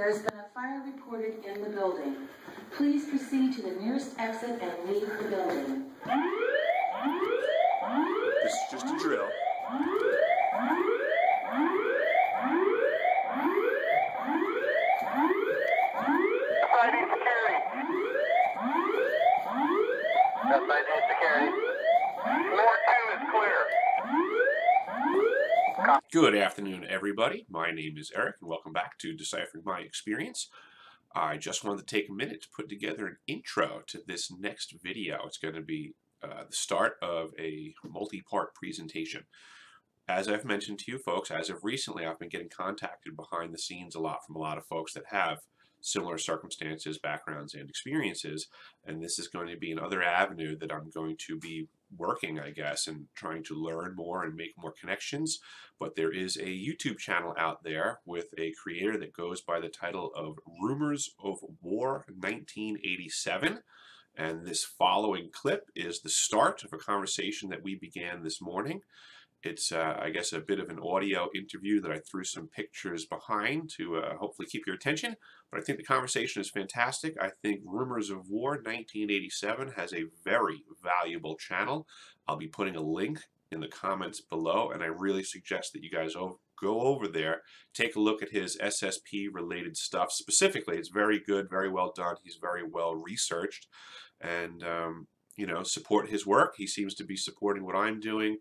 There's been a fire reported in the building. Please proceed to the nearest exit and leave the building. This is just a drill. Good afternoon, everybody. My name is Eric, and welcome back to Deciphering My Experience. I just wanted to take a minute to put together an intro to this next video. It's going to be the start of a multi-part presentation. As I've mentioned to you folks, as of recently, I've been getting contacted behind the scenes a lot from a lot of folks that have similar circumstances, backgrounds, and experiences, and this is going to be another avenue that I'm going to be working, I guess, and trying to learn more and make more connections. But there is a YouTube channel out there with a creator that goes by the title of Rumors of War 1987, and this following clip is the start of a conversation that we began this morning. It's, I guess, a bit of an audio interview that I threw some pictures behind to hopefully keep your attention. But I think the conversation is fantastic. I think Rumors of War 1987 has a very valuable channel. I'll be putting a link in the comments below, and I really suggest that you guys go over there, take a look at his SSP-related stuff. Specifically, it's very good, very well done. He's very well researched, and you know, support his work. He seems to be supporting what I'm doing.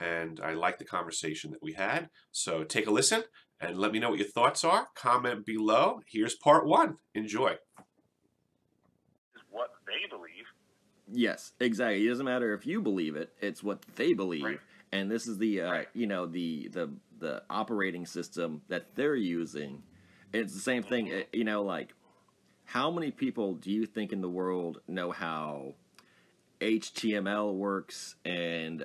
And I like the conversation that we had. So take a listen and let me know what your thoughts are. Comment below. Here's part one. Enjoy. Is what they believe. Yes, exactly. It doesn't matter if you believe it; it's what they believe. Right. And this is the you know, the operating system that they're using. It's the same thing. You know, like, how many people do you think in the world know how HTML works and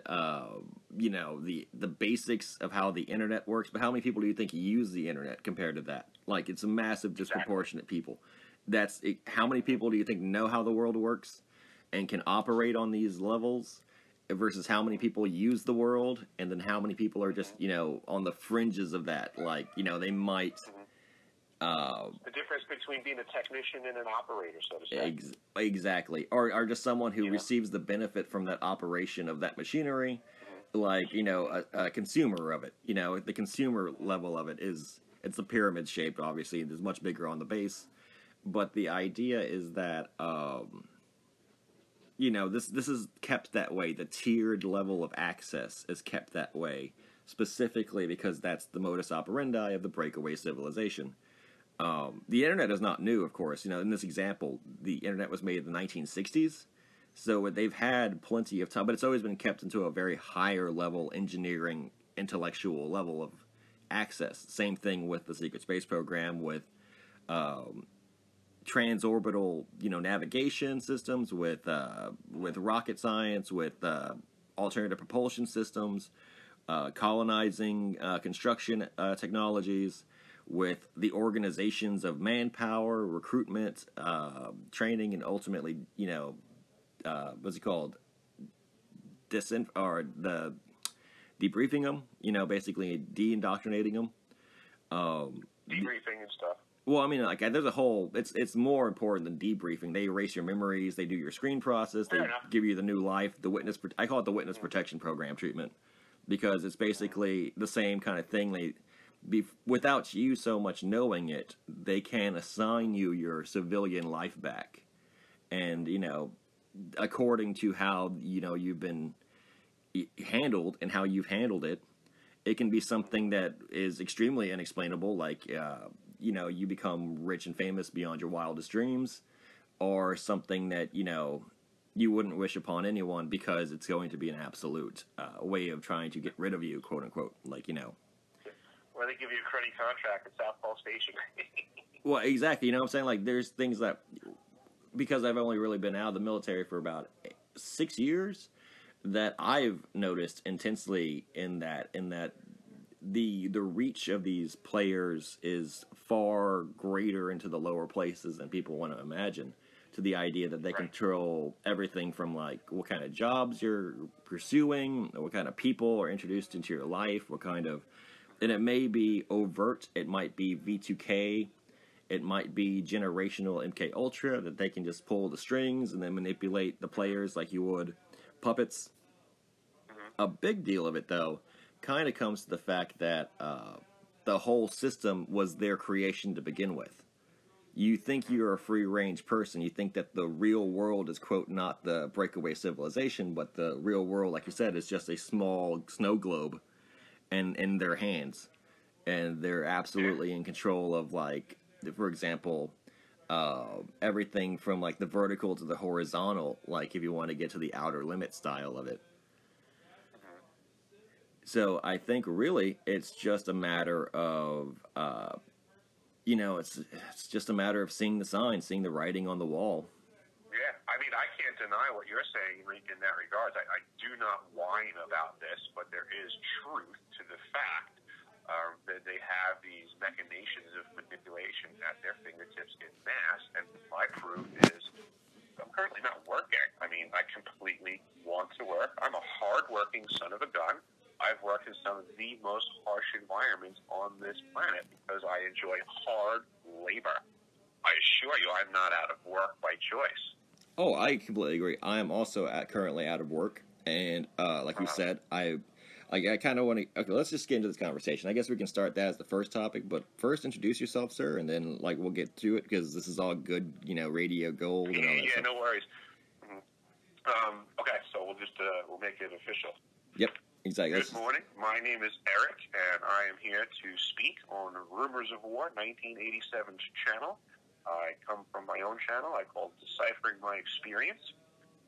you know, the basics of how the internet works? But how many people do you think use the internet compared to that? Like, it's a massive disproportionate people. That's it. How many people do you think know how the world works and can operate on these levels versus how many people use the world, and then how many people are just, you know, on the fringes of that? Like, you know, they might the difference between being a technician and an operator, so to say. Exactly. Or just someone who receives the benefit from that operation of that machinery, like, you know, a consumer of it. You know, the consumer level of it is, it's a pyramid shaped, obviously. It's much bigger on the base. But the idea is that, you know, this is kept that way. The tiered level of access is kept that way, specifically because that's the modus operandi of the breakaway civilization. The internet is not new, of course. You know, in this example, the internet was made in the 1960s, so they've had plenty of time, but it's always been kept into a very higher level engineering, intellectual level of access. Same thing with the secret space program, with transorbital, you know, navigation systems, with rocket science, with alternative propulsion systems, colonizing construction technologies, with the organizations of manpower, recruitment, training, and ultimately, you know, what's it called? The debriefing them, you know, basically de-indoctrinating them. Debriefing and stuff. Well, I mean, like, there's a whole, it's more important than debriefing. They erase your memories, they do your screen process, they give you the new life, I call it the witness protection program treatment, because it's basically the same kind of thing. Without you so much knowing it, they can assign you your civilian life back. And, you know, according to how, you know, you've been handled and how you've handled it, it can be something that is extremely unexplainable, like, you know, you become rich and famous beyond your wildest dreams, or something that, you know, you wouldn't wish upon anyone because it's going to be an absolute way of trying to get rid of you, quote unquote, like, you know. Or they give you a credit contract at Southpaw Station. Well, exactly. You know what I'm saying? Like, there's things that, because I've only really been out of the military for about 6 years, that I've noticed intensely in that the reach of these players is far greater into the lower places than people want to imagine. To the idea that they control everything from, like, what kind of jobs you're pursuing, what kind of people are introduced into your life, what kind of, and it may be overt, it might be V2K, It might be generational MK Ultra, that they can just pull the strings and then manipulate the players like you would puppets. A big deal of it, though, kind of comes to the fact that the whole system was their creation to begin with. You think you're a free-range person. You think that the real world is, quote, not the breakaway civilization, but the real world, like you said, is just a small snow globe and in their hands. And they're absolutely in control of, like, for example, everything from, like, the vertical to the horizontal, like, if you want to get to the outer limit style of it. So I think, really, it's just a matter of... you know, it's just a matter of seeing the signs, seeing the writing on the wall. Yeah, I mean, I can't deny what you're saying in that regard. I do not whine about this, but there is truth to the fact that they have these machinations of manipulation at their fingertips in mass, and my proof is I'm currently not working. I mean, I completely want to work. I'm a hard-working son of a gun. I've worked in some of the most harsh environments on this planet because I enjoy hard labor. I assure you, I'm not out of work by choice. Oh, I completely agree. I am also currently out of work, and like you said, I kind of want to. Okay, let's just get into this conversation. I guess we can start that as the first topic, but first introduce yourself, sir, and then we'll get to it because this is all good, radio gold and all that. Yeah, no worries. Okay, so we'll make it official. Yep. Exactly. Good morning. My name is Eric, and I am here to speak on Rumors of War 1987's channel. I come from my own channel. I call it Deciphering My Experience.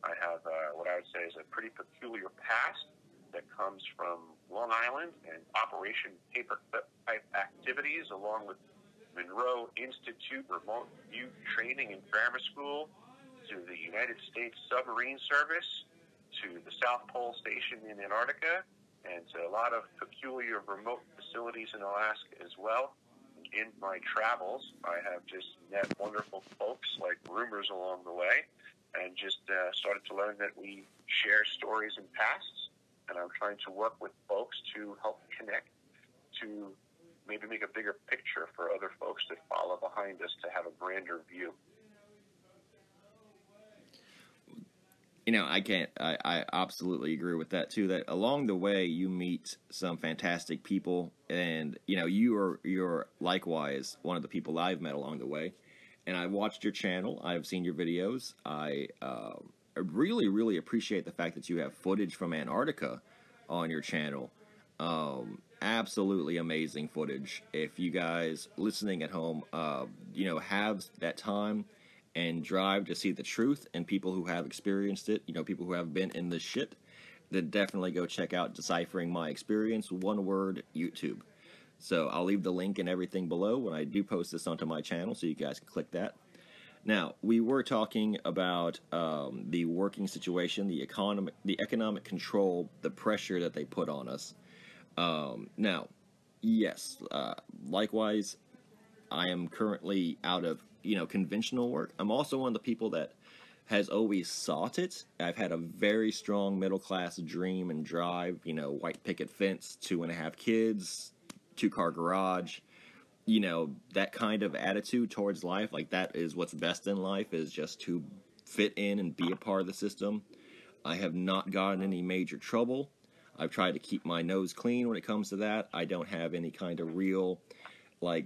I have what I would say is a pretty peculiar past that comes from Long Island and Operation Paperclip type activities, along with Monroe Institute remote view training in grammar school, to the United States Submarine Service, to the South Pole Station in Antarctica, and to a lot of peculiar remote facilities in Alaska as well. In my travels, I have just met wonderful folks like Rumors along the way, and just started to learn that we share stories and pasts, and I'm trying to work with folks to help connect, to maybe make a bigger picture for other folks that follow behind us to have a grander view. I absolutely agree with that too, that along the way you meet some fantastic people, and you're likewise one of the people I've met along the way, and I've watched your channel, I've seen your videos. I really, really appreciate the fact that you have footage from Antarctica on your channel. Absolutely amazing footage. If you guys listening at home, have that time and drive to see the truth, and people who have experienced it, people who have been in this shit, then definitely go check out Deciphering My Experience, one word, YouTube. So I'll leave the link and everything below when I do post this onto my channel, so you guys can click that. Now, we were talking about the working situation, the economic control, the pressure that they put on us. Now, yes, likewise, I am currently out of conventional work. I'm also one of the people that has always sought it. I've had a very strong middle-class dream and drive, white picket fence, 2.5 kids, 2-car garage, that kind of attitude towards life. Like, that is what's best in life, is just to fit in and be a part of the system. I have not gotten any major trouble. I've tried to keep my nose clean when it comes to that. I don't have any kind of real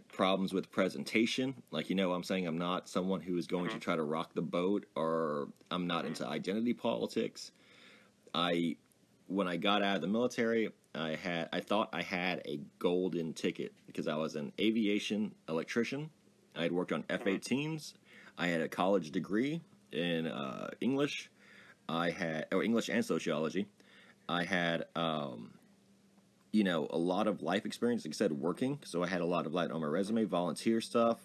problems with presentation. I'm saying I'm not someone who is going to try to rock the boat, or I'm not into identity politics. When I got out of the military, I thought I had a golden ticket because I was an aviation electrician. I had worked on F-18s. I had a college degree in English. English and sociology. I had a lot of life experience, like I said, working. So I had a lot of on my resume, volunteer stuff,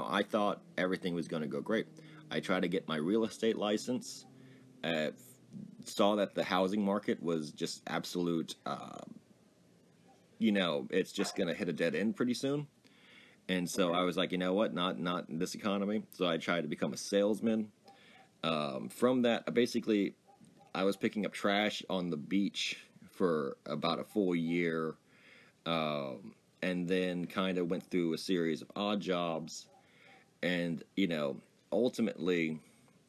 I thought everything was going to go great. I tried to get my real estate license, saw that the housing market was just absolute, it's just going to hit a dead end pretty soon. And so I was like, you know what, not in this economy. So I tried to become a salesman. From that, basically, I was picking up trash on the beach for about a full year, and and then kind of went through a series of odd jobs. And, ultimately,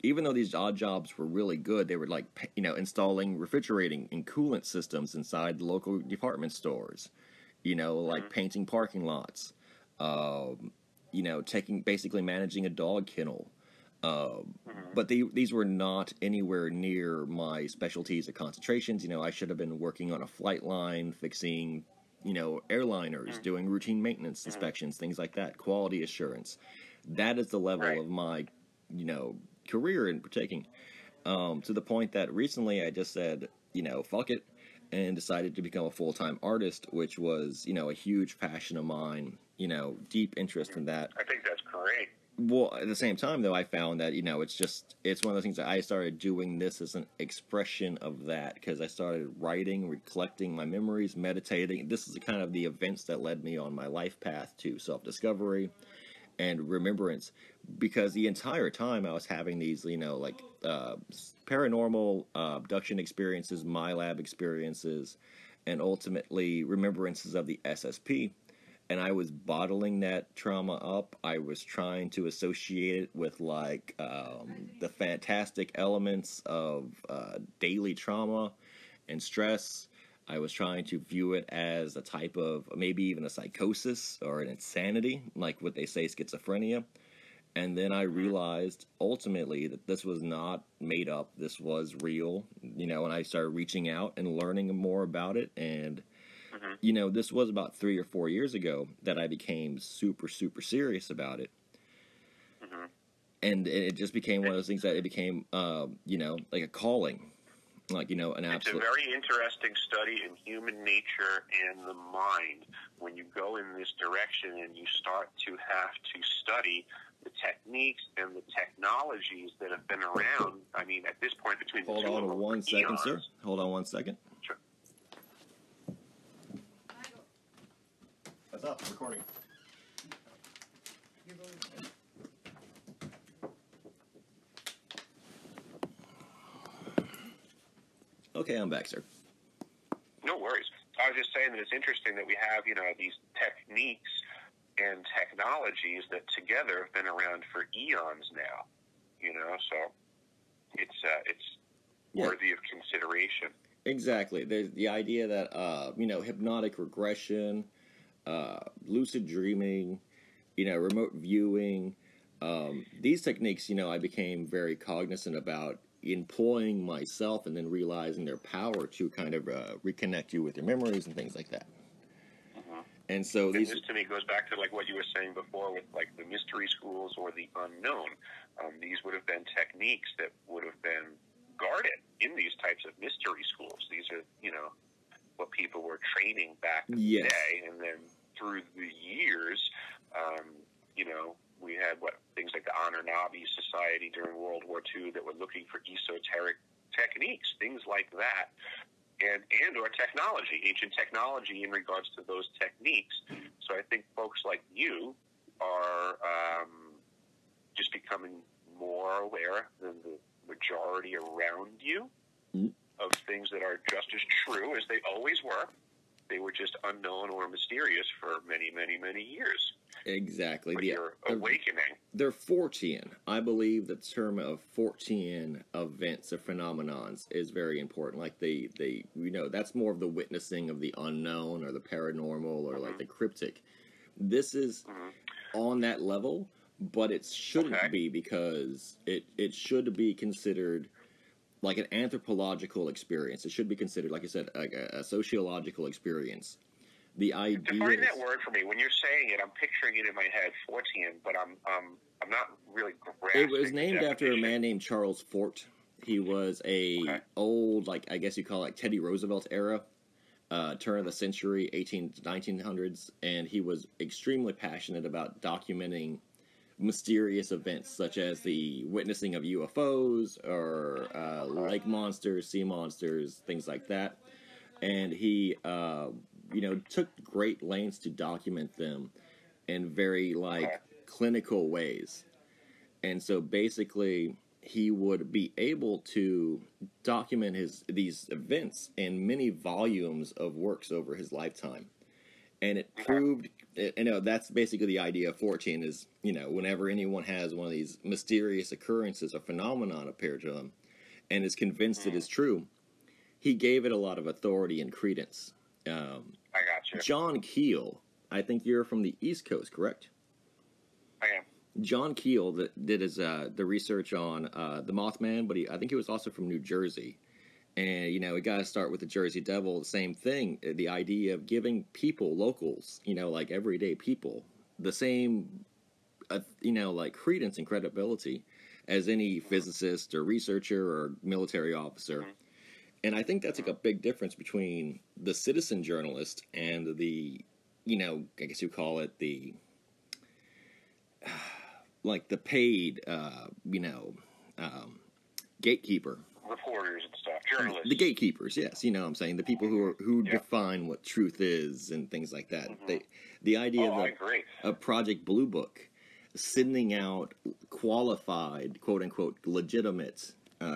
even though these odd jobs were really good, they were like, installing refrigerating and coolant systems inside the local department stores, like painting parking lots, basically managing a dog kennel. But these were not anywhere near my specialties or concentrations. I should have been working on a flight line, fixing, airliners, doing routine maintenance inspections, things like that, quality assurance. That is the level of my, career in partaking. To the point that recently I just said, fuck it, and decided to become a full-time artist, which was, a huge passion of mine, deep interest in that. I think that's great. Well, at the same time, though, I found that, it's one of those things that I started doing this as an expression of that, because I started writing, recollecting my memories, meditating. This is kind of the events that led me on my life path to self-discovery and remembrance, because the entire time I was having these, paranormal abduction experiences, my lab experiences, and ultimately remembrances of the SSP. And I was bottling that trauma up. I was trying to associate it with, the fantastic elements of daily trauma and stress. I was trying to view it as a type of, maybe even a psychosis or an insanity, like what they say, schizophrenia. And then I realized, ultimately, that this was not made up. This was real, and I started reaching out and learning more about it. And this was about 3 or 4 years ago that I became super, super serious about it. And it just became one of those things that it became, like a calling, an absolute. It's a very interesting study in human nature and the mind. When you go in this direction and you start to have to study the techniques and the technologies that have been around, I mean, at this point between the two of them. Hold on 1 second, sir. Hold on 1 second. Sure. What's up? Recording. Okay, I'm back, sir. No worries. I was just saying that it's interesting that we have, these techniques and technologies that together have been around for eons now, so it's worthy of consideration. Exactly. There's the idea that, hypnotic regression, lucid dreaming, remote viewing, these techniques, I became very cognizant about employing myself and then realizing their power to kind of reconnect you with your memories and things like that. And so this to me goes back to what you were saying before with the mystery schools or the unknown. These would have been techniques that would have been guarded in these types of mystery schools. These are, what people were training back in the day, and then through the years, we had things like the Anunnaki Society during World War II that were looking for esoteric techniques, things like that, and or technology, ancient technology in regards to those techniques. So I think folks like you are just becoming more aware than the majority around you of things that are just as true as they always were. They were just unknown or mysterious for many, many, many years. Exactly. But you're awakening. They're Fortean. I believe the term of Fortean events or phenomenons is very important. Like that's more of the witnessing of the unknown or the paranormal or like the cryptic. This is on that level, but it shouldn't be, because it should be considered like an anthropological experience. It should be considered, like I said, a sociological experience. The idea. Define that word for me. When you're saying it, I'm picturing it in my head, Fortean, but I'm not really grasping. It was named after a man named Charles Fort. He was a old, I guess you call it Teddy Roosevelt era, turn of the century, 1900s, and he was extremely passionate about documenting mysterious events such as the witnessing of UFOs or lake monsters, sea monsters, things like that. And he, took great lengths to document them in very, clinical ways. And so basically, he would be able to document these events in many volumes of works over his lifetime. And it proved, that's basically the idea of 14 is, whenever anyone has one of these mysterious occurrences or phenomenon appear to them and is convinced it is true, he gave it a lot of authority and credence. I got you. John Keel, I think you're from the East Coast, correct? I am. John Keel did his the research on the Mothman, but I think he was also from New Jersey. And, we got to start with the Jersey Devil, the same thing, the idea of giving people, locals, like everyday people, the same, like credence and credibility as any physicist or researcher or military officer. And I think that's like a big difference between the citizen journalist and the, I guess you call it the, like the paid, gatekeeper. Reporters and stuff, journalists. The gatekeepers, yes, what I'm saying, the people who define what truth is and things like that. The idea of Project Blue Book, sending out qualified, quote unquote, legitimate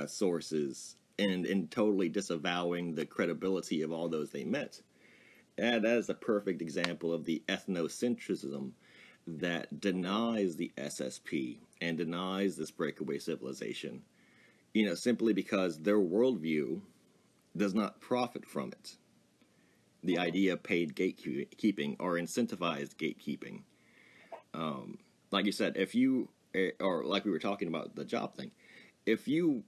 sources and totally disavowing the credibility of all those they met. That is a perfect example of the ethnocentrism that denies the SSP and denies this breakaway civilization. Simply because their worldview does not profit from it. The idea of paid gatekeeping or incentivized gatekeeping. Like you said, if you, or like we were talking about the job thing, if you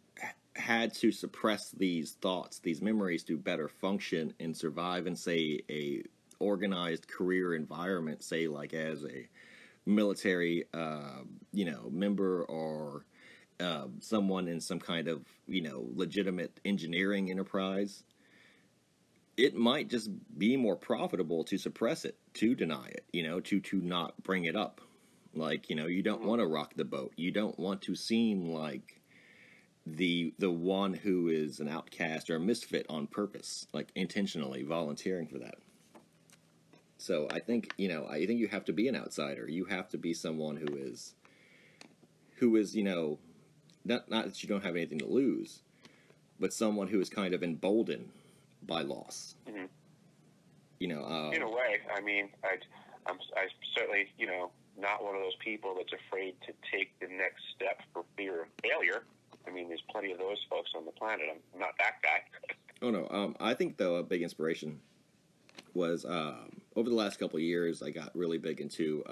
had to suppress these thoughts, these memories to better function and survive in, say, a organized career environment, say like as a military, member or someone in some kind of, legitimate engineering enterprise, it might just be more profitable to suppress it, to deny it, to not bring it up. Like, you don't want to rock the boat. You don't want to seem like the one who is an outcast or a misfit on purpose, like intentionally volunteering for that. So I think, I think you have to be an outsider. You have to be someone who is, not that you don't have anything to lose, but someone who is kind of emboldened by loss. Mm-hmm. In a way, I mean, I'm certainly, not one of those people that's afraid to take the next step for fear of failure. I mean, there's plenty of those folks on the planet. I'm not that guy. Oh, no. I think, though, a big inspiration was over the last couple of years, I got really big into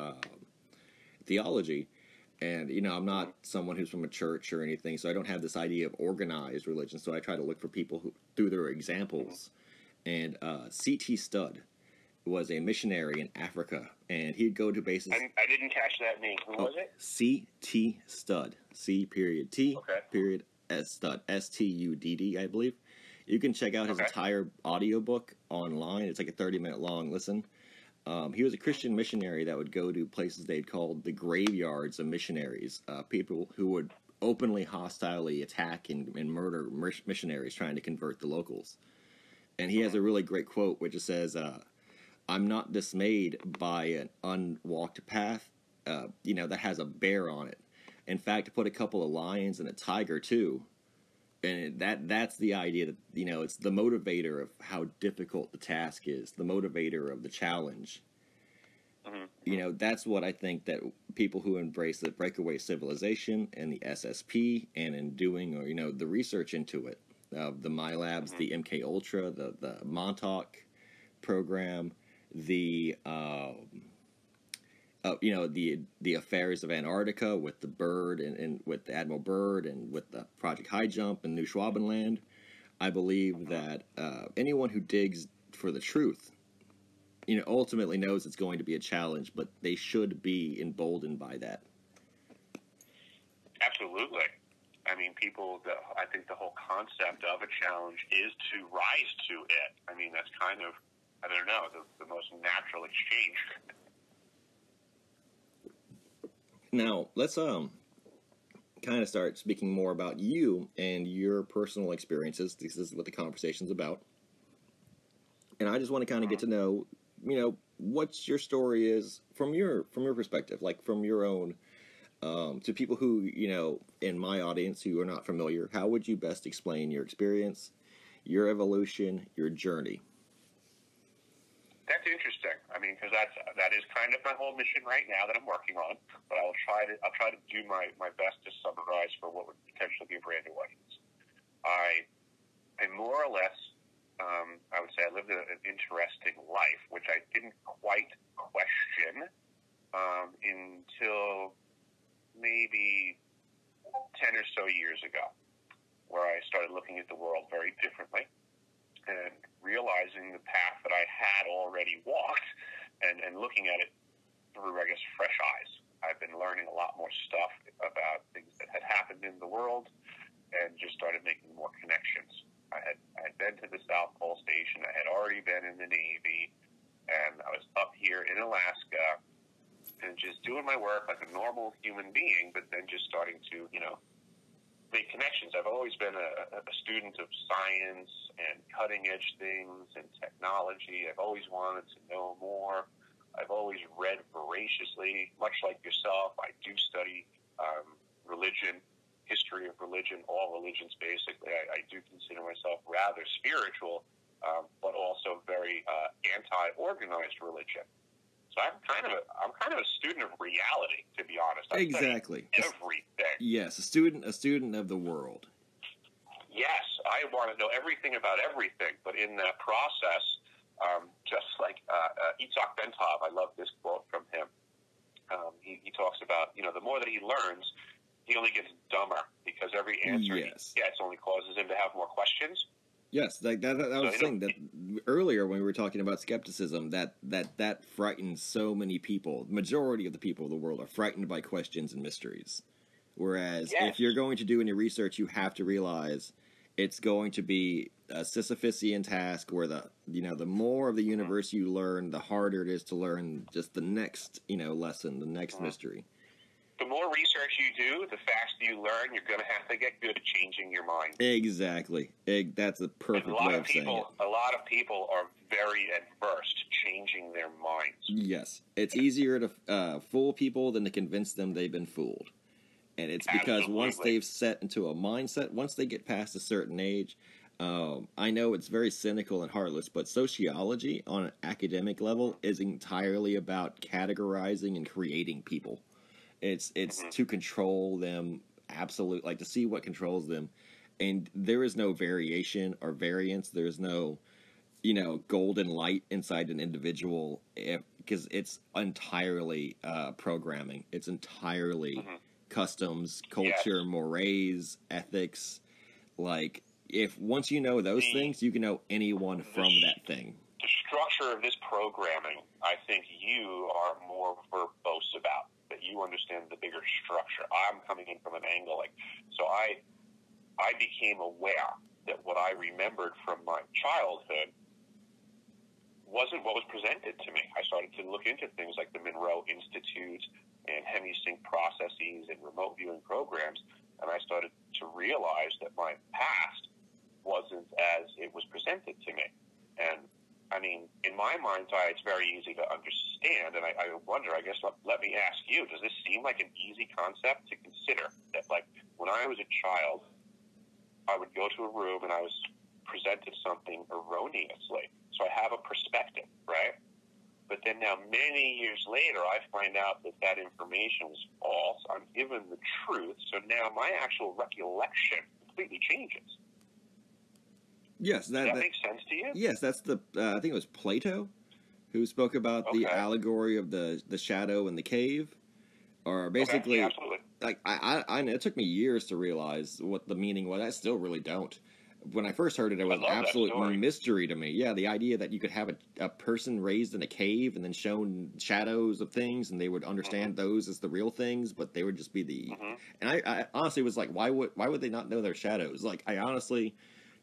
theology. And, I'm not someone who's from a church or anything, so I don't have this idea of organized religion. So I try to look for people who, through their examples. And C.T. Studd was a missionary in Africa, and he'd go to bases. I didn't catch that name. Who was it? C.T. Studd. C.T. S. Studd. S-T-U-D-D, I believe. You can check out his entire audiobook online. It's like a 30-minute long listen. He was a Christian missionary that would go to places they'd called the graveyards of missionaries, people who would openly, hostilely attack and murder missionaries trying to convert the locals. And he has a really great quote which says, I'm not dismayed by an unwalked path, that has a bear on it. In fact, put a couple of lions and a tiger too. And that's the idea that, it's the motivator of how difficult the task is, the motivator of the challenge. Mm-hmm. That's what I think that people who embrace the breakaway civilization and the SSP and in doing, or, the research into it, the MyLabs, the MK Ultra, the Montauk program, the the affairs of Antarctica with the Bird and with the Admiral Byrd and with the Project High Jump and New Schwabenland. I believe that anyone who digs for the truth, ultimately knows it's going to be a challenge, but they should be emboldened by that. Absolutely. I mean, I think the whole concept of a challenge is to rise to it. I mean, that's kind of, I don't know, the most natural exchange. Now, let's kind of start speaking more about you and your personal experiences. This is what the conversation's about. And I just want to kind of get to know, what your story is from your perspective, like from your own, to people who, in my audience who are not familiar. How would you best explain your experience, your evolution, your journey? That's interesting. I mean, mean, because that is kind of my whole mission right now that I'm working on. But I'll try to do my best to summarize for what would potentially be a brand new audience. I more or less, I would say, I lived an interesting life, which I didn't quite question until maybe 10 or so years ago, where I started looking at the world very differently and realizing the path that I had already walked and looking at it through, I guess, fresh eyes. I've been learning a lot more stuff about things that had happened in the world and just started making more connections. I had been to the South Pole Station. I had already been in the Navy, and I was up here in Alaska and just doing my work like a normal human being, but then just starting to, make connections. I've always been a student of science and cutting-edge things and technology. I've always wanted to know more. I've always read voraciously, much like yourself. I do study religion, history of religion, all religions basically. I do consider myself rather spiritual, but also very anti-organized religion. So I'm kind of a student of reality, to be honest. Exactly. Everything. Yes, a student of the world. Yes, I want to know everything about everything, but in that process, just like Itzhak Bentov, I love this quote from him. He talks about, the more that he learns, he only gets dumber because every answer he gets only causes him to have more questions. Yes, like that was the thing that earlier when we were talking about skepticism, that frightens so many people. The majority of the people of the world are frightened by questions and mysteries. Whereas if you're going to do any research, you have to realize it's going to be a Sisyphusian task where the more of the universe you learn, the harder it is to learn just the next, lesson, the next mystery. The more research you do, the faster you learn. You're going to have to get good at changing your mind. Exactly. That's a perfect way of saying it. A lot of people are very adverse to changing their minds. Yes. It's easier to fool people than to convince them they've been fooled. And it's because once they've set into a mindset, once they get past a certain age, I know it's very cynical and heartless, but sociology on an academic level is entirely about categorizing and creating people. It's to control them, absolutely, like to see what controls them. And there is no variation or variance. There's no, golden light inside an individual because it's entirely programming. It's entirely customs, culture, mores, ethics. Like, once you know those things, you can know anyone from that thing. The structure of this programming, I think you are more verbose about. That you understand the bigger structure. I'm coming in from an angle so I became aware that what I remembered from my childhood wasn't what was presented to me. I started to look into things like the Monroe Institute and hemisync processes and remote viewing programs, and I started to realize that my past wasn't as it was presented to me. And I mean, in my mind's eye, it's very easy to understand, and I wonder, I guess, let me ask you, does this seem like an easy concept to consider? That, when I was a child, I would go to a room and I was presented something erroneously. So I have a perspective, right? But then now, many years later, I find out that information was false. I'm given the truth, so now my actual recollection completely changes. Yes, that makes sense to you? Yes, that's I think it was Plato who spoke about the allegory of the shadow in the cave, or basically, absolutely. Like I it took me years to realize what the meaning was. I still really don't. When I first heard it, it was an absolute mystery to me. Yeah, the idea that you could have a person raised in a cave and then shown shadows of things, and they would understand those as the real things, but they would just be the. And I honestly was like, why would they not know their shadows? Like, I honestly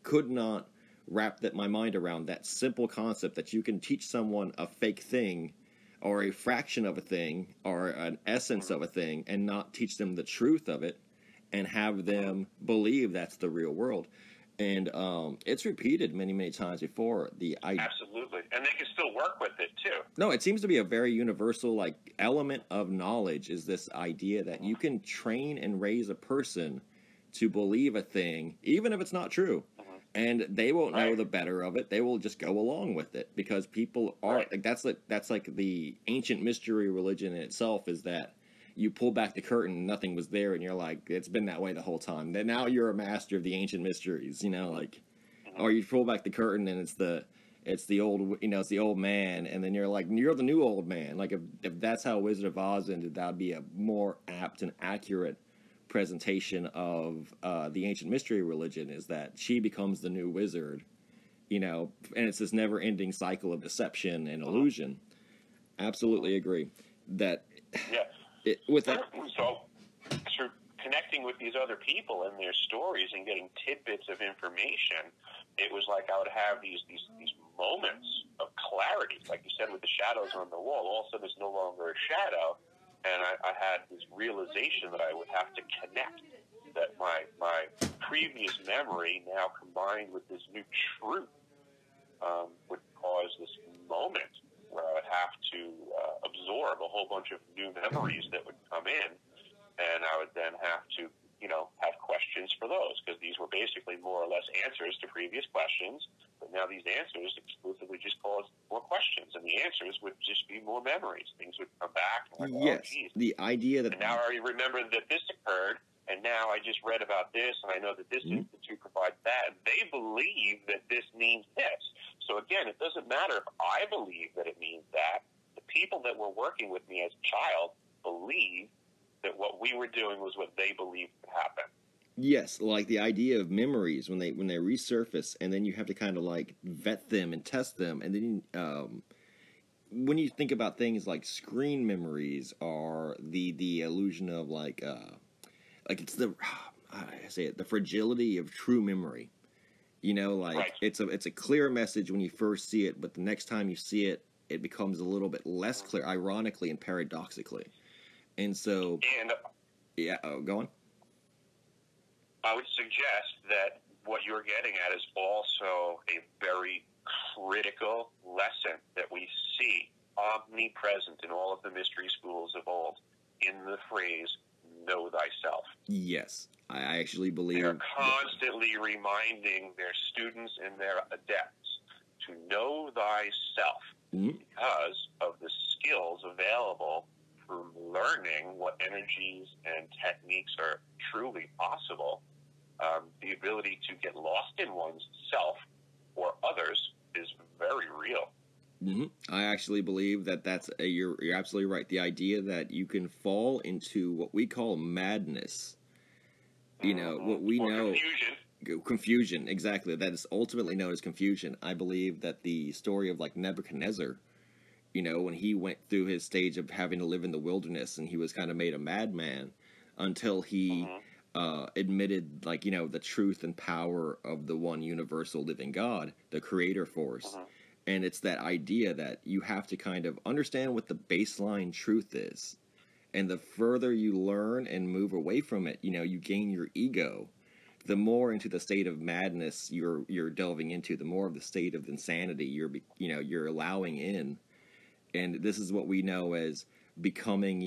could not wrap my mind around that simple concept that you can teach someone a fake thing or a fraction of a thing or an essence of a thing and not teach them the truth of it and have them believe that's the real world. And it's repeated many, many times before. Absolutely. And they can still work with it, too. No, it seems to be a very universal element of knowledge is this idea that you can train and raise a person to believe a thing, even if it's not true. And they won't know the better of it. They will just go along with it because people are like that's like the ancient mystery religion in itself is that you pull back the curtain and nothing was there and you're like it's been that way the whole time. Then now you're a master of the ancient mysteries, you know, like or you pull back the curtain and it's the old it's the old man and then you're like you're the new old man. Like if that's how Wizard of Oz ended, that would be a more apt and accurate presentation of the ancient mystery religion is that she becomes the new wizard, you know, and it's this never-ending cycle of deception and illusion. Absolutely agree that. With that. So connecting with these other people and their stories and getting tidbits of information, it was like I would have these moments of clarity, like you said, with the shadows on the wall. All of a sudden, it's no longer a shadow. And I had this realization that I would have to connect, that my previous memory now combined with this new truth would cause this moment where I would have to absorb a whole bunch of new memories that would come in, and I would then have to, have questions for those, because these were basically more or less answers to previous questions, but now these answers exclusively just cause more questions, and the answers would just be more memories. Things would come back. And yes, the idea that... And now I remember that this occurred, and now I just read about this, and I know that this institute provides that, and they believe that this means this. So again, it doesn't matter if I believe that it means that. The people that were working with me as a child believe that what we were doing was what they believed would happen. Yes, like the idea of memories when they resurface, and then you have to kind of like vet them and test them, and then when you think about things like screen memories or the illusion of like it's the the fragility of true memory. You know, like it's a clear message when you first see it, but the next time you see it, it becomes a little bit less clear, ironically and paradoxically. And so, go on. I would suggest that what you're getting at is also a very critical lesson that we see omnipresent in all of the mystery schools of old in the phrase, know thyself. Yes, I actually believe... They're constantly reminding their students and their adepts to know thyself because of the skills available from learning what energies and techniques are truly possible. The ability to get lost in one's self or others is very real. I actually believe that you're absolutely right. The idea that you can fall into what we call madness, what we know... Confusion, exactly. That is ultimately known as confusion. I believe that the story of like Nebuchadnezzar, when he went through his stage of having to live in the wilderness and he was kind of made a madman until he admitted the truth and power of the one universal living God, the creator force. And it's that idea that you have to kind of understand what the baseline truth is. And the further you learn and move away from it, you gain your ego. The more into the state of madness you're delving into, the more of the state of insanity you're allowing in. And this is what we know as becoming,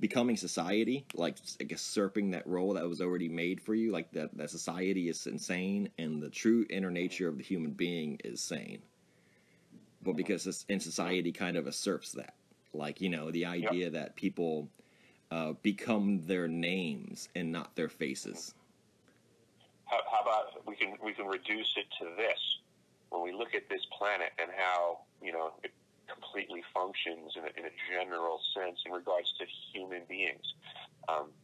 becoming society, like usurping that role that was already made for you, like that society is insane and the true inner nature of the human being is sane. But because in society kind of usurps that, the idea that people become their names and not their faces. How about we can reduce it to this? When we look at this planet and how it completely functions in a general sense in regards to human beings,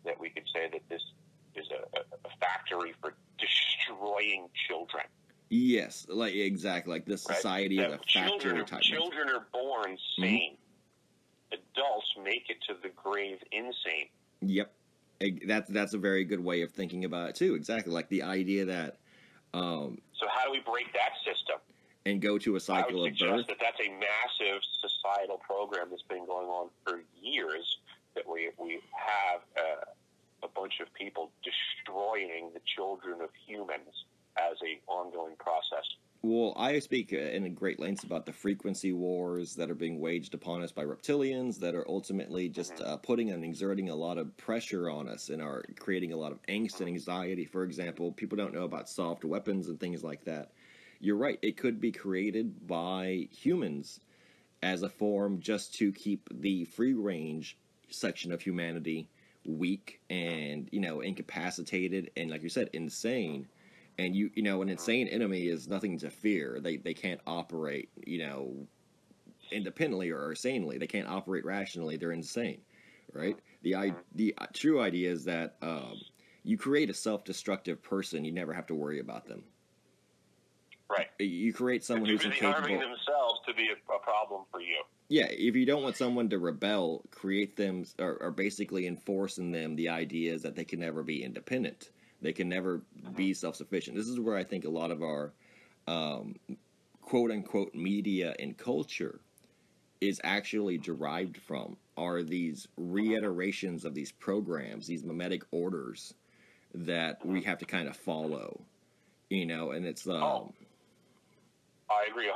that we could say that this is a factory for destroying children. Yes, exactly, like this society is a factory type. Children are born sane. Adults make it to the grave insane. Yep. That's a very good way of thinking about it too. Exactly, like the idea that. So how do we break that system? And go to a cycle of birth? I would suggest that's a massive societal program that's been going on for years, that we have a bunch of people destroying the children of humans as an ongoing process. Well, I speak in great lengths about the frequency wars that are being waged upon us by reptilians that are ultimately just putting and exerting a lot of pressure on us and are creating a lot of angst and anxiety. For example, people don't know about soft weapons and things like that. You're right. It could be created by humans as a form just to keep the free range section of humanity weak and, incapacitated and, like you said, insane. And an insane enemy is nothing to fear. They can't operate, independently or sanely. They can't operate rationally. They're insane, right? The true idea is that you create a self-destructive person, you never have to worry about them. Right. You create someone who's really incapable. harming themselves to be a problem for you. Yeah, if you don't want someone to rebel, create them or basically enforce in them the ideas that they can never be independent. They can never be self-sufficient. This is where I think a lot of our quote-unquote media and culture is actually derived from, are these reiterations of these programs, these mimetic orders that we have to kind of follow, and it's... I agree 100%.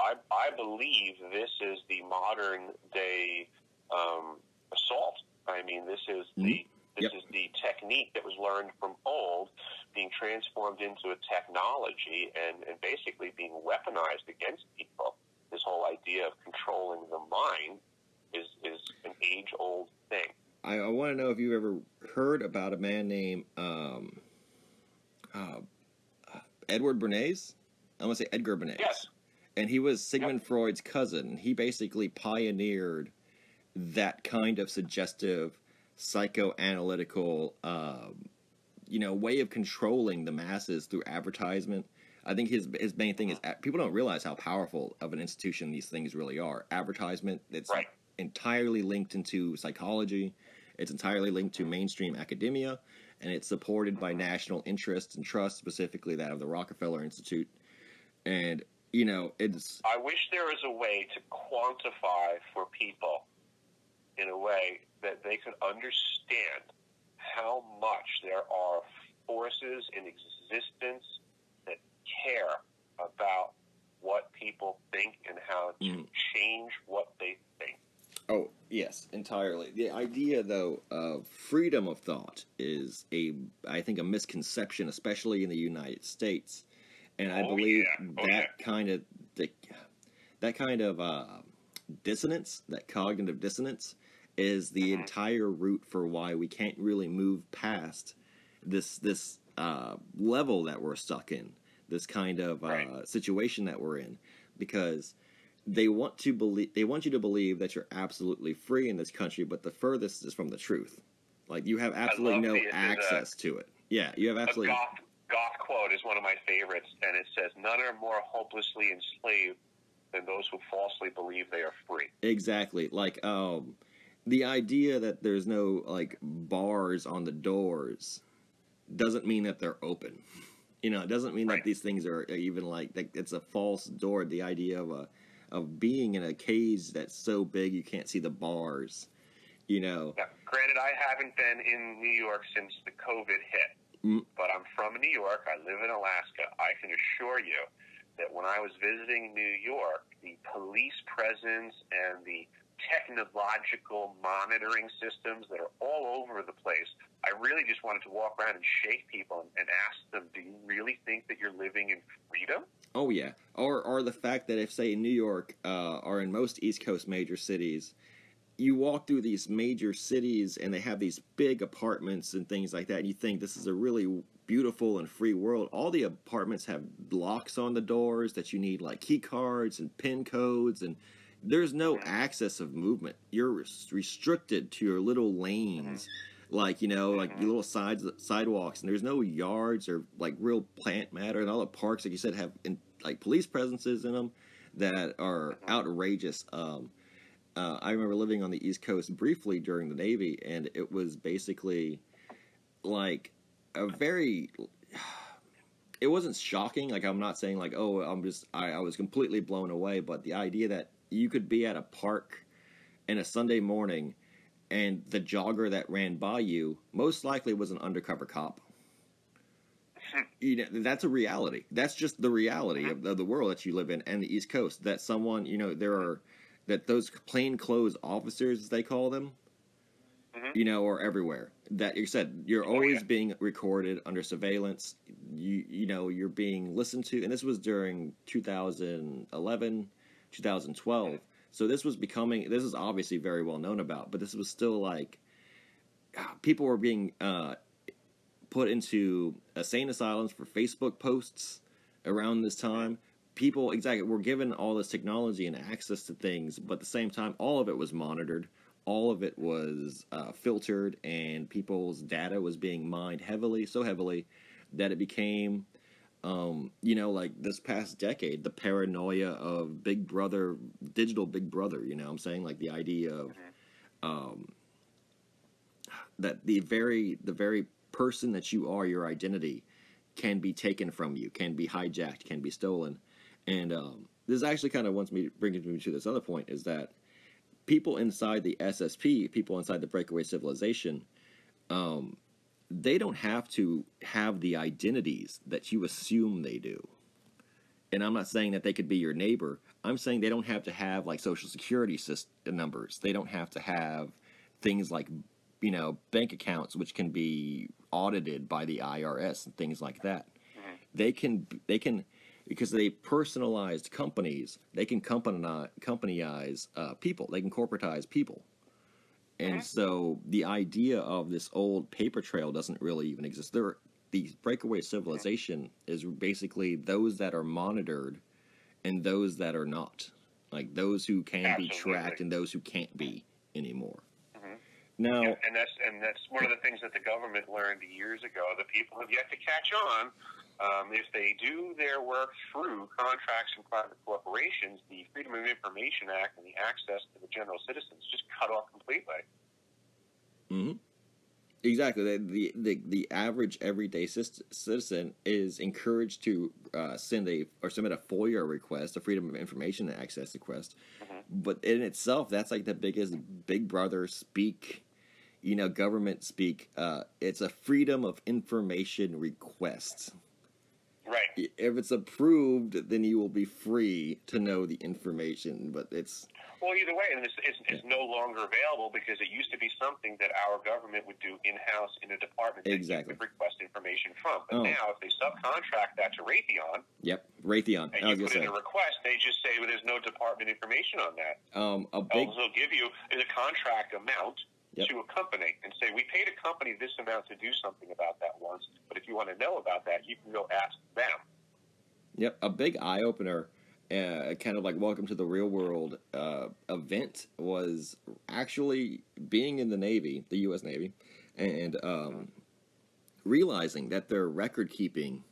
I believe this is the modern day assault. I mean, this is the is the technique that was learned from old being transformed into a technology and basically being weaponized against people. This whole idea of controlling the mind is an age-old thing. I want to know if you've ever heard about a man named Edward Bernays. I'm going to say Edgar Bernays. Yes. And he was Sigmund Freud's cousin. He basically pioneered that kind of suggestive, psychoanalytical, way of controlling the masses through advertisement. I think his main thing is people don't realize how powerful of an institution these things really are. Advertisement, it's entirely linked into psychology. It's entirely linked to mainstream academia, and it's supported by national interests and trust, specifically that of the Rockefeller Institute. And, it's... I wish there was a way to quantify for people in a way that they could understand how much there are forces in existence that care about what people think and how to change what they think. Oh, yes, entirely. The idea, though, of freedom of thought is, I think, a misconception, especially in the United States. And I believe that kind of dissonance, that cognitive dissonance, is the entire root for why we can't really move past this level that we're stuck in, this kind of situation that we're in, because they want you to believe that you're absolutely free in this country, but the furthest is from the truth. Like, you have absolutely no access to it. Yeah, you have absolutely. Goth quote is one of my favorites, and it says, "None are more hopelessly enslaved than those who falsely believe they are free." Exactly. Like, the idea that there's no, bars on the doors doesn't mean that they're open. It doesn't mean that these things are even, it's a false door. The idea of being in a cage that's so big you can't see the bars, Yeah, granted, I haven't been in New York since the COVID hit. But I'm from New York. I live in Alaska. I can assure you that when I was visiting New York, the police presence and the technological monitoring systems that are all over the place, I really just wanted to walk around and shake people and ask them, do you really think that you're living in freedom? Oh, yeah. Or the fact that if, say, in New York or in most East Coast major cities, you walk through these major cities and they have these big apartments and things like that, and you think this is a really beautiful and free world. All the apartments have locks on the doors that you need, key cards and PIN codes, and there's no access of movement. You're restricted to your little lanes, your little sidewalks, and there's no yards or real plant matter, and all the parks, like you said, have police presences in them that are outrageous. I remember living on the East Coast briefly during the Navy, and it was basically it wasn't shocking. I'm not saying I was completely blown away, but the idea that you could be at a park in a Sunday morning and the jogger that ran by you most likely was an undercover cop. you know, that's a reality. That's just the reality of the world that you live in, and the East Coast. That someone, you know, that those plainclothes officers, as they call them, you know, are everywhere. That you said you're always being recorded under surveillance. You know, you're being listened to, and this was during 2011, 2012. So this was becoming. This is obviously very well known about, but this was still like people were being put into insane asylums for Facebook posts around this time. People were given all this technology and access to things, but at the same time, all of it was monitored. All of it was filtered, and people's data was being mined so heavily, that it became, you know, like this past decade, the paranoia of Big Brother, digital Big Brother. You know what I'm saying? Like the idea of that the very person that you are, your identity, can be taken from you, can be hijacked, can be stolen. And this actually kind of brings me to this other point, is that people inside the SSP, people inside the breakaway civilization, they don't have to have the identities that you assume they do. And I'm not saying that they could be your neighbor. I'm saying they don't have to have like social security numbers. They don't have to have things like, you know, bank accounts, which can be audited by the IRS and things like that. They can, because they personalized companies, they can companize people. They can corporatize people. And so the idea of this old paper trail doesn't really even exist. The breakaway civilization is basically those that are monitored and those that are not. Like those who can be tracked and those who can't be anymore. Now, and that's one of the things that the government learned years ago. The people have yet to catch on. If they do their work through contracts and private corporations, the Freedom of Information Act and the access to the general citizens just cut off completely. Exactly. The average everyday citizen is encouraged to submit a FOIA request, a Freedom of Information Access request. But in itself, that's like the biggest Big Brother speak, you know, government speak. It's a Freedom of Information request. Right. If it's approved, then you will be free to know the information. But it's... Well, either way, and it's no longer available, because it used to be something that our government would do in-house in a department that you could request information from. But now, if they subcontract that to Raytheon, Raytheon, and you put in a request, they just say, well, there's no department information on that. All they'll give you is a contract amount to a company and say, we paid a company this amount to do something about that once, but if you want to know about that, you can go ask them. A big eye-opener, kind of like Welcome to the Real World event, was actually being in the Navy, the U.S. Navy, and realizing that their record keeping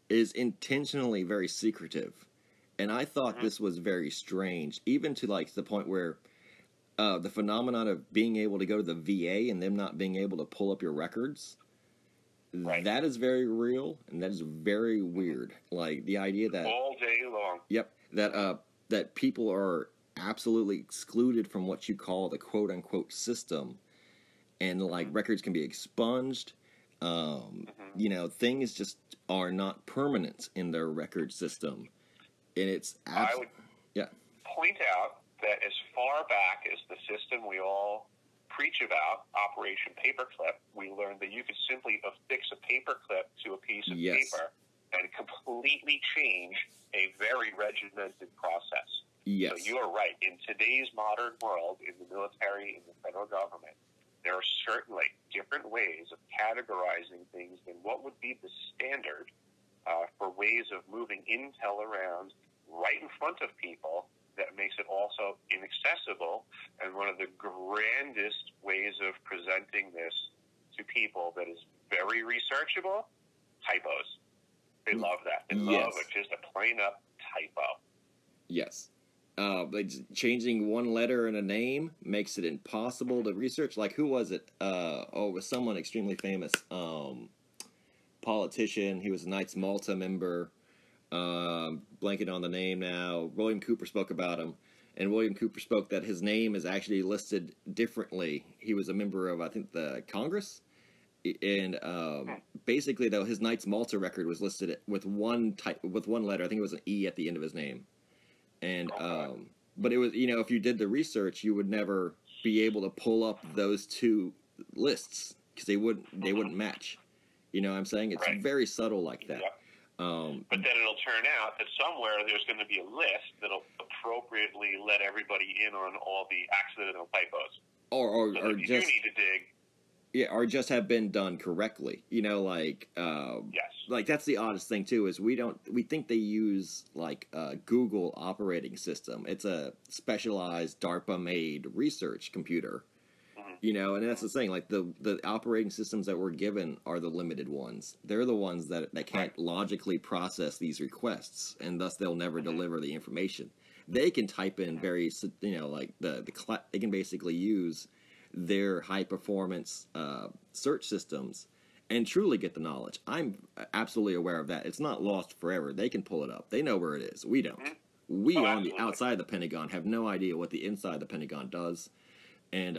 is intentionally very secretive. And I thought this was very strange, even to like the point where the phenomenon of being able to go to the VA and them not being able to pull up your records, that is very real, and that is very weird. Like the idea that all day long. That people are absolutely excluded from what you call the quote unquote system, and like records can be expunged. You know, things just are not permanent in their record system, and it's I would point out that as far back as the system we all preach about, Operation Paperclip, we learned that you could simply affix a paperclip to a piece of paper and completely change a very regimented process. So you are right. In today's modern world, in the military, in the federal government, there are certainly different ways of categorizing things than what would be the standard for ways of moving intel around right in front of people that makes it also inaccessible. And one of the grandest ways of presenting this to people that is very researchable, typos. They love that. They love it, just a plain up typo. Like changing one letter in a name makes it impossible to research. Like, who was it? It was someone extremely famous, politician. He was a Knights Malta member. Blanking on the name now. William Cooper spoke about him, and William Cooper spoke that his name is actually listed differently. He was a member of, I think, the Congress, And basically, though, his Knights Malta record was listed with one letter. I think it was an E at the end of his name. And but it was, you know, if you did the research, you would never be able to pull up those two lists because they wouldn't match. You know what I'm saying? It's very subtle like that. Yep. But then it'll turn out that somewhere there's going to be a list that'll appropriately let everybody in on all the accidental typos. Or so if you just do need to dig. Yeah, or just have been done correctly. You know, like yes. Like that's the oddest thing too is we think they use like Google operating system. It's a specialized DARPA made research computer. You know, and that's the thing. Like the operating systems that we're given are the limited ones. They're the ones that can't logically process these requests, and thus they'll never deliver the information. They can type in very, you know, like they can basically use their high performance search systems and truly get the knowledge. I'm absolutely aware of that. It's not lost forever. They can pull it up. They know where it is. We don't. We on the outside of the Pentagon have no idea what the inside of the Pentagon does, and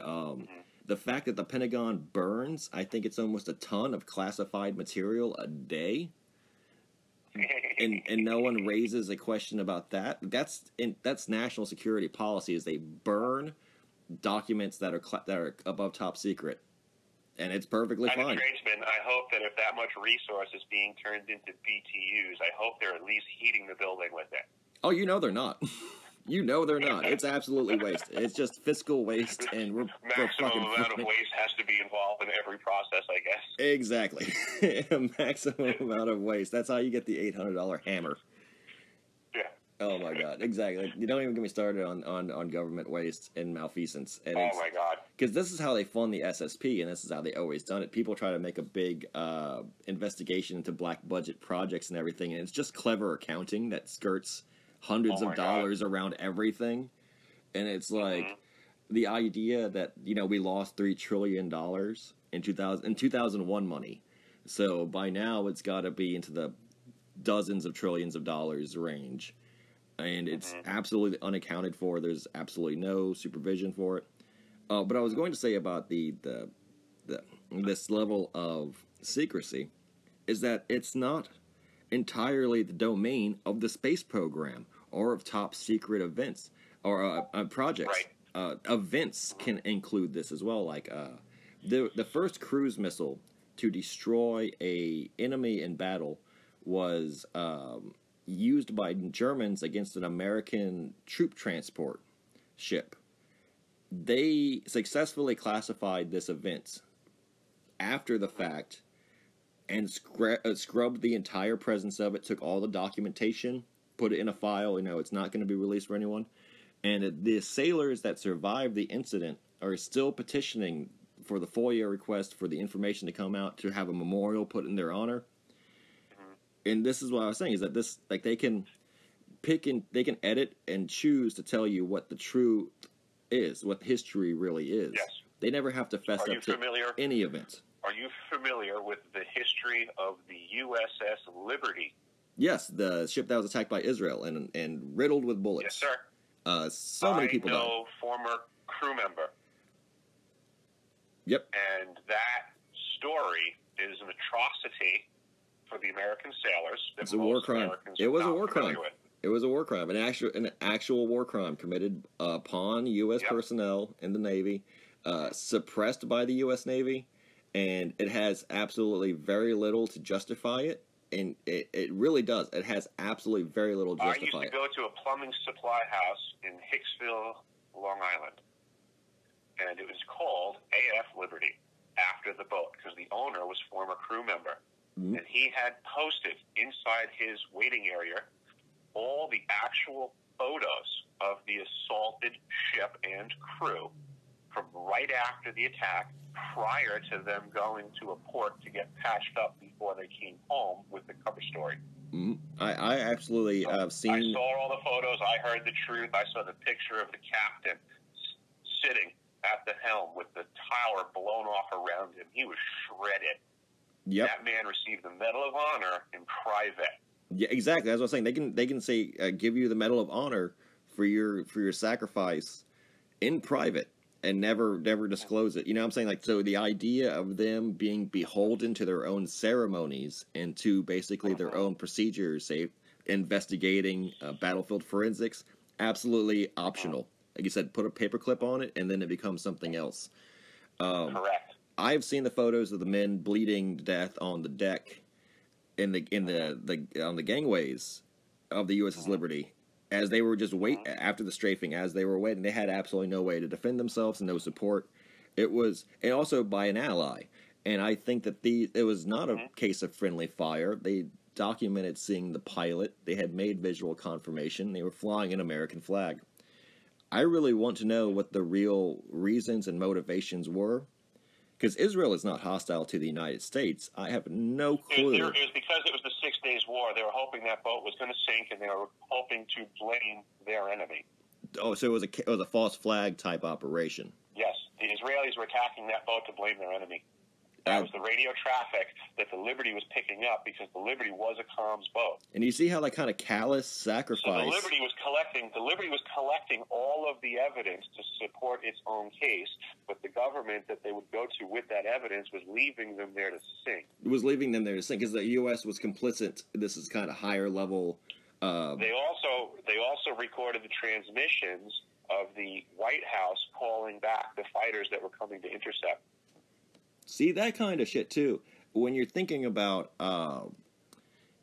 the fact that the Pentagon burns, I think it's almost a ton of classified material a day, and no one raises a question about that. That's national security policy. Is they burn documents that are above top secret, and it's perfectly fine. As a tradesman, I hope that if that much resource is being turned into BTUs, I hope they're at least heating the building with it. Oh, you know they're not. You know they're not. It's absolutely waste. It's just fiscal waste, and we're maximum amount of waste has to be involved in every process, I guess. Exactly. A maximum amount of waste. That's how you get the $800 hammer. Yeah. Oh my God! Exactly. You don't even get me started on government waste and malfeasance. And oh my God! Because this is how they fund the SSP, and this is how they always done it. People try to make a big investigation into black budget projects and everything, and it's just clever accounting that skirts hundreds of dollars around everything. And it's like the idea that, you know, we lost $3 trillion in 2001 money. So by now it's got to be into the dozens of trillions of dollars range. And it's absolutely unaccounted for. There's absolutely no supervision for it. But I was going to say about this level of secrecy is that it's not entirely the domain of the space program or of top secret events or projects. Right. Events can include this as well. Like the first cruise missile to destroy a enemy in battle was used by Germans against an American troop transport ship. They successfully classified this event after the fact and scrubbed the entire presence of it, took all the documentation, put it in a file. You know, it's not going to be released for anyone. And the sailors that survived the incident are still petitioning for the FOIA request for the information to come out, to have a memorial put in their honor. And this is what I was saying, is that this, like, they can pick and they can edit and choose to tell you what the truth is, what history really is. Yes. They never have to fess up to any event. Are you familiar with the history of the USS Liberty? Yes, the ship that was attacked by Israel and riddled with bullets. Yes, sir. So many people died. I know former crew member. Yep. And that story is an atrocity for the American sailors. It's a war crime. It was a war crime. It was a war crime, an actual war crime committed upon U.S. personnel in the Navy, suppressed by the U.S. Navy, and it has absolutely very little to justify it. And it really does. It has absolutely very little to justify it. I used to go to a plumbing supply house in Hicksville, Long Island, and it was called AF Liberty, after the boat, because the owner was a former crew member. Mm-hmm. And he had posted inside his waiting area all the actual photos of the assaulted ship and crew from right after the attack, prior to them going to a port to get patched up before they came home with the cover story. Mm-hmm. I absolutely seen... I saw all the photos. I heard the truth. I saw the picture of the captain sitting at the helm with the tower blown off around him. He was shredded. Yep. That man received the Medal of Honor in private. Yeah, exactly. That's what I was saying. They can say give you the Medal of Honor for your sacrifice in private, and never disclose it. You know what I'm saying? Like, so the idea of them being beholden to their own ceremonies and to basically their own procedures, say investigating battlefield forensics, absolutely optional. Like you said, put a paperclip on it, and then it becomes something else. Correct. I've seen the photos of the men bleeding to death on the deck on the gangways of the USS Liberty, as they were just after the strafing, as they were waiting. They had absolutely no way to defend themselves and no support. It was, and also by an ally. And I think that it was not a case of friendly fire. They documented seeing the pilot. They had made visual confirmation. They were flying an American flag. I really want to know what the real reasons and motivations were, because Israel is not hostile to the United States. I have no clue. It was because it was the 6 Days War. They were hoping that boat was going to sink, and they were hoping to blame their enemy. Oh, so it was a false flag type operation. Yes, the Israelis were attacking that boat to blame their enemy. That was the radio traffic that the Liberty was picking up, because the Liberty was a comms boat. And you see how that kind of callous sacrifice. So the Liberty was collecting all of the evidence to support its own case, but the government that they would go to with that evidence was leaving them there to sink. It was leaving them there to sink because the U.S. was complicit. This is kind of higher level. They also recorded the transmissions of the White House calling back the fighters that were coming to intercept. See, that kind of shit, too. When you're thinking about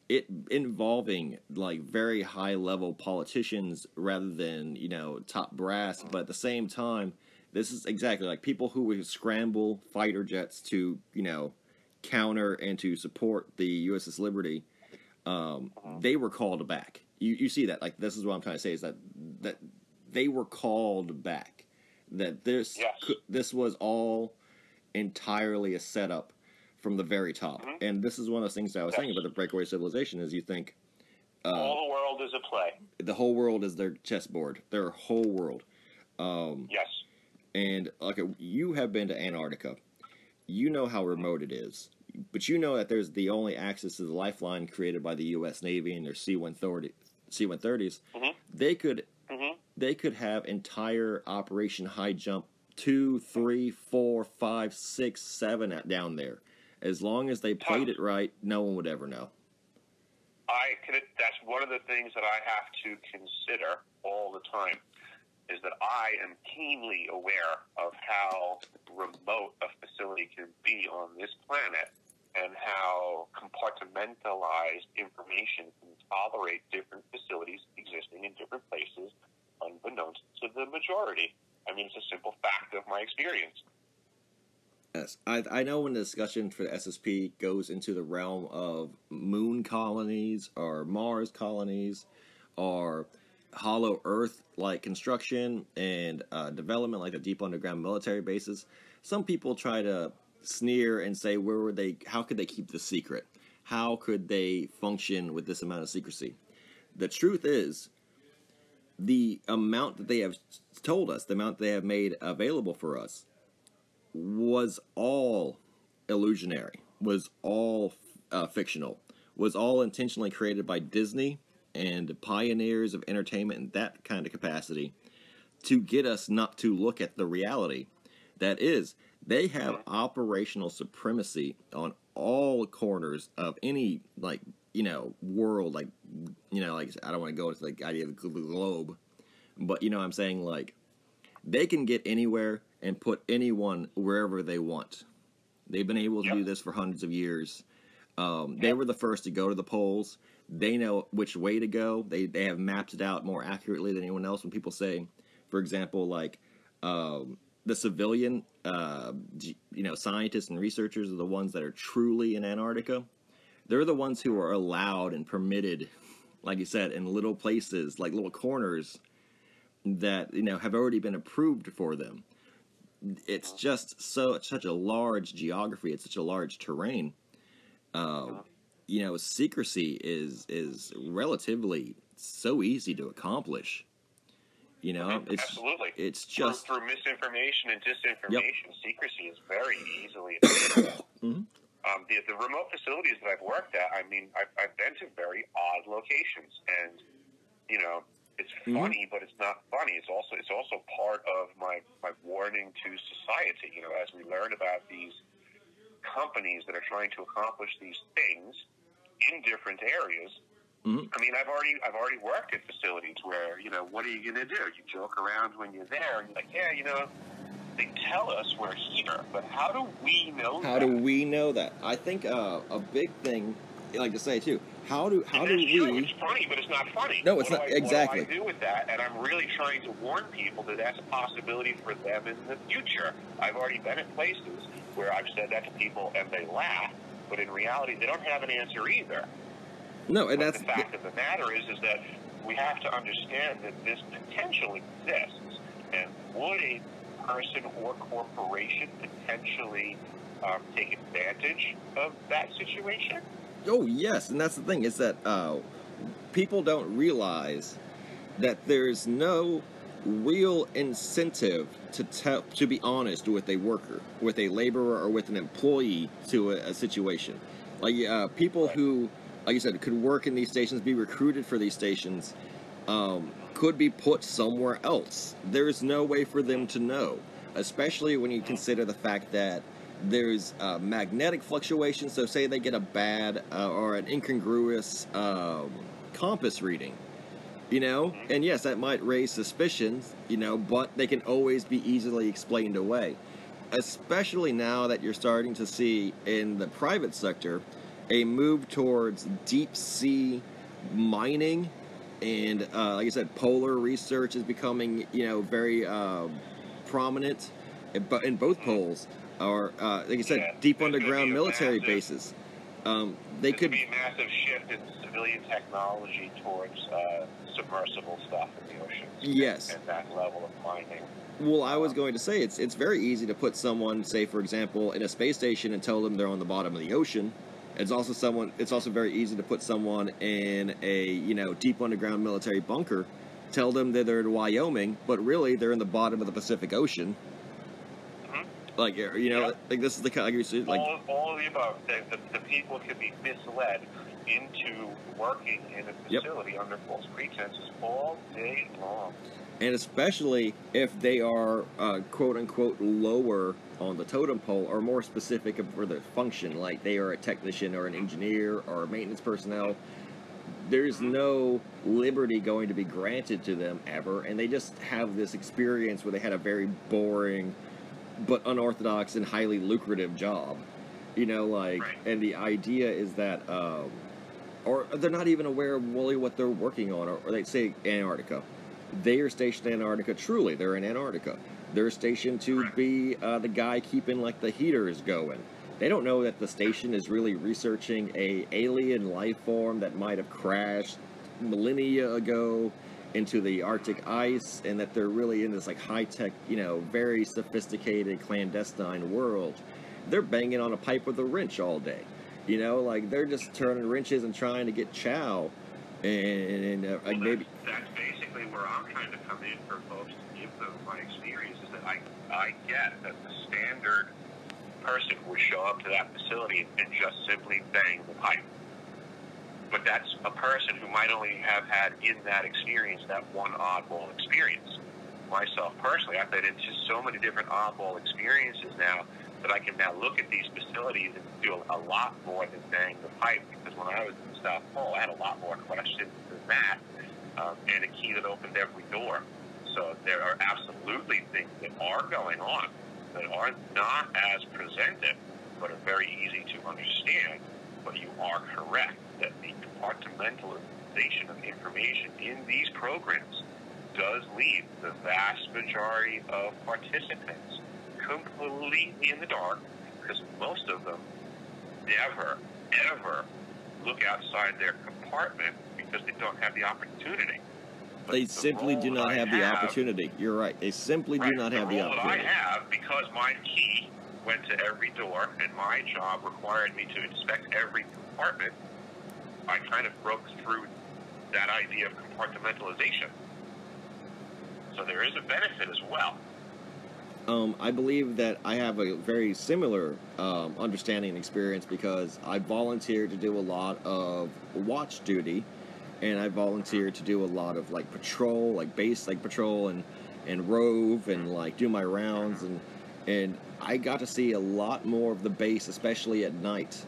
it involving, like, very high-level politicians rather than, you know, top brass, but at the same time, this is exactly like people who would scramble fighter jets to, you know, counter and to support the USS Liberty. They were called back. You see that. Like, this is what I'm trying to say, is that they were called back. That this was all entirely a setup from the very top. And this is one of those things that I was saying about the breakaway civilization, is you think all the world is a play. The whole world is their chessboard, their whole world. Yes. And okay, you have been to Antarctica. You know how remote it is, but you know that there's the only access to the lifeline created by the U.S. Navy and their C-130s. They could have entire Operation High Jump 2, 3, 4, 5, 6, 7 down there. As long as they played it right, no one would ever know. That's one of the things that I have to consider all the time, is that I am keenly aware of how remote a facility can be on this planet, and how compartmentalized information can tolerate different facilities existing in different places, unbeknownst to the majority. I mean, it's a simple fact of my experience. Yes, I know when the discussion for the SSP goes into the realm of moon colonies or Mars colonies or hollow Earth-like construction and development, like the deep underground military bases, some people try to sneer and say, how could they keep this secret? How could they function with this amount of secrecy? The truth is, the amount that they have told us, the amount they have made available for us, was all illusionary, was all fictional, was all intentionally created by Disney and pioneers of entertainment in that kind of capacity to get us not to look at the reality. That is, they have operational supremacy on all corners of any, like, you know, world, like, you know, like, I don't want to go into the idea of the globe, but, you know what I'm saying, like, they can get anywhere and put anyone wherever they want. They've been able to do this for hundreds of years. They were the first to go to the poles. They know which way to go. They have mapped it out more accurately than anyone else. When people say, for example, like, the civilian, you know, scientists and researchers are the ones that are truly in Antarctica. They're the ones who are allowed and permitted, like you said, in little places, like little corners that, you know, have already been approved for them. It's just such a large geography. It's such a large terrain. You know, secrecy is relatively so easy to accomplish. You know, absolutely. It's just through misinformation and disinformation. Secrecy is very easily achievable. The remote facilities that I've worked at, I mean, I've been to very odd locations, and you know, it's funny, but it's not funny. It's also part of my warning to society. You know, as we learn about these companies that are trying to accomplish these things in different areas. I mean, I've already worked at facilities where, you know, what are you going to do? You joke around when you're there, and you're like, yeah, you know, they tell us we're here, but how do we know that? How do we know that? I think a big thing, I like to say too, how do we... It's funny, but it's not funny. No, it's not, exactly. What do I do with that? And I'm really trying to warn people that that's a possibility for them in the future. I've already been at places where I've said that to people and they laugh, but in reality, they don't have an answer either. No, and but that's... the fact of the matter is that we have to understand that this potential exists, and would a person or corporation potentially take advantage of that situation? Oh, yes, and that's the thing, is that people don't realize that there's no real incentive to be honest with a worker, with a laborer, or with an employee to a situation. Like, people who, like you said, could work in these stations, be recruited for these stations, could be put somewhere else. There's no way for them to know, especially when you consider the fact that there's magnetic fluctuations. So say they get a bad or an incongruous compass reading, you know, and yes, that might raise suspicions, you know, but they can always be easily explained away, especially now that you're starting to see in the private sector a move towards deep sea mining, and like I said, polar research is becoming, you know, very prominent in both poles, or like I said, deep underground military bases. They could be a massive shift in civilian technology towards submersible stuff in the ocean. Yes, and that level of mining. Well, I was going to say it's very easy to put someone, say for example, in a space station and tell them they're on the bottom of the ocean. It's also very easy to put someone in a, you know, deep underground military bunker, tell them that they're in Wyoming, but really they're in the bottom of the Pacific Ocean. Like, you know, like this is the kind of, like all of the above. The people can be misled into working in a facility under false pretenses all day long. And especially if they are, quote-unquote, lower on the totem pole, or more specific for their function, like they are a technician or an engineer or a maintenance personnel, there's no liberty going to be granted to them ever, and they just have this experience where they had a very boring but unorthodox and highly lucrative job. You know, like, and the idea is that, or they're not even aware of really what they're working on, or they say Antarctica. They are stationed in Antarctica. Truly, they're in Antarctica. They're stationed to be the guy keeping, like, the heaters going. They don't know that the station is really researching a alien life form that might have crashed millennia ago into the Arctic ice, and that they're really in this, like, high-tech, you know, very sophisticated, clandestine world. They're banging on a pipe with a wrench all day. You know, like, they're just turning wrenches and trying to get chow. And like, maybe that's basically where I'm trying to come in for folks to give them my experience, is that I get that the standard person would show up to that facility and just simply bang the pipe. But that's a person who might only have had in that experience that one oddball experience. Myself personally, I've been into so many different oddball experiences now that I can now look at these facilities and do a lot more than bang the pipe, because when I was in the South Pole, I had a lot more questions than that, and a key that opened every door. So there are absolutely things that are going on that are not as presented, but are very easy to understand. But you are correct that the compartmentalization of information in these programs does leave the vast majority of participants completely in the dark, because most of them never, ever look outside their compartment because they don't have the opportunity. But they simply do not have the opportunity. You're right. They simply do not have the opportunity. I have, because my key went to every door and my job required me to inspect every compartment, I kind of broke through that idea of compartmentalization. So there is a benefit as well. I believe that I have a very similar understanding and experience, because I volunteered to do a lot of watch duty and I volunteered to do a lot of like patrol, like base, like patrol and rove and like do my rounds, and I got to see a lot more of the base, especially at night,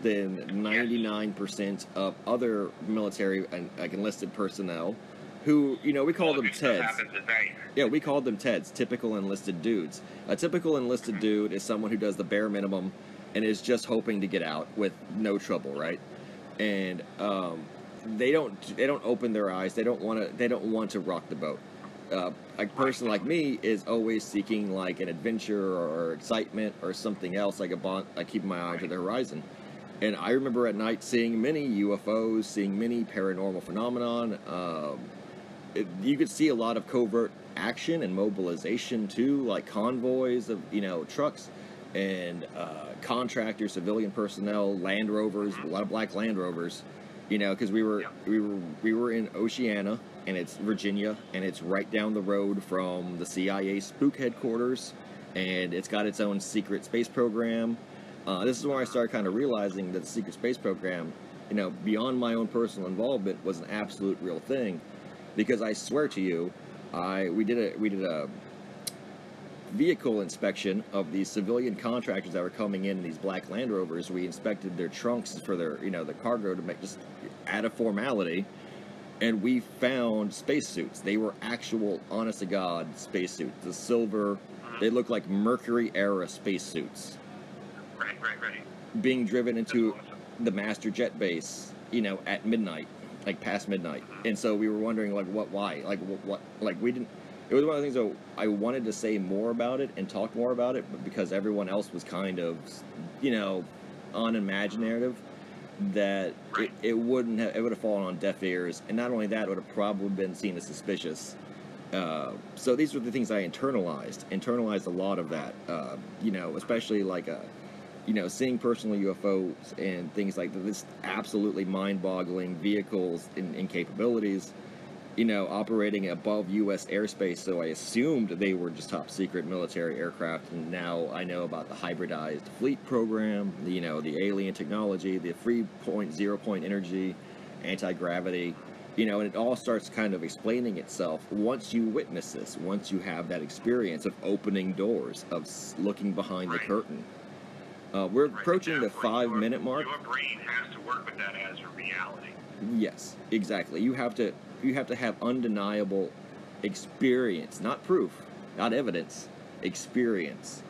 than 99% of other military and like enlisted personnel, who, you know, we call them TEDs. Yeah, we called them TEDs, typical enlisted dudes. A typical enlisted dude is someone who does the bare minimum and is just hoping to get out with no trouble, right? And they don't open their eyes. They don't want to rock the boat. A person like me is always seeking like an adventure or excitement or something else, like keeping my eye to the horizon. And I remember at night seeing many UFOs, seeing many paranormal phenomenon. You could see a lot of covert action and mobilization too, like convoys of, you know, trucks and contractors, civilian personnel, Land Rovers, a lot of black Land Rovers, you know, because we were in Oceana, and it's Virginia, and it's right down the road from the CIA spook headquarters, and it's got its own secret space program. This is where I started kind of realizing that the secret space program, you know, beyond my own personal involvement, was an absolute real thing. Because I swear to you, we did a vehicle inspection of these civilian contractors that were coming in these black Land Rovers. We inspected their trunks for their, you know, the cargo to make just add a formality, and we found spacesuits. They were actual, honest to God, spacesuits. The silver, they looked like Mercury era spacesuits. Right. Being driven into the master jet base, you know, at midnight. Like past midnight, and so we were wondering, like, why, like, what, like, we didn't. It was one of the things that I wanted to say more about it and talk more about it, but because everyone else was kind of, you know, unimaginative, that it would have fallen on deaf ears, and not only that, it would have probably been seen as suspicious. So these were the things I internalized a lot of that, you know, especially like you know, seeing personal UFOs and things like this, absolutely mind-boggling vehicles and capabilities, you know, operating above U.S. airspace. So I assumed they were just top-secret military aircraft, and now I know about the hybridized fleet program, you know, the alien technology, the free zero-point energy, anti-gravity, you know, and it all starts kind of explaining itself once you witness this, once you have that experience of opening doors, of looking behind the curtain. We're approaching the 5-minute mark. Your brain has to work with that as a reality. Yes, exactly. You have to have undeniable experience, not proof, not evidence, experience.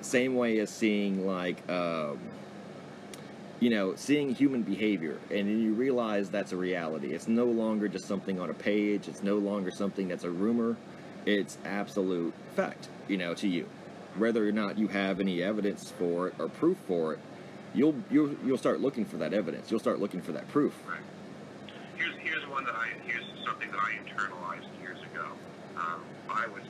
Same way as seeing like, you know, seeing human behavior, and then you realize that's a reality. It's no longer just something on a page. It's no longer something that's a rumor. It's absolute fact, you know, to you. Whether or not you have any evidence for it or proof for it, you'll start looking for that evidence. You'll start looking for that proof. Right. Here's something that I internalized years ago. I was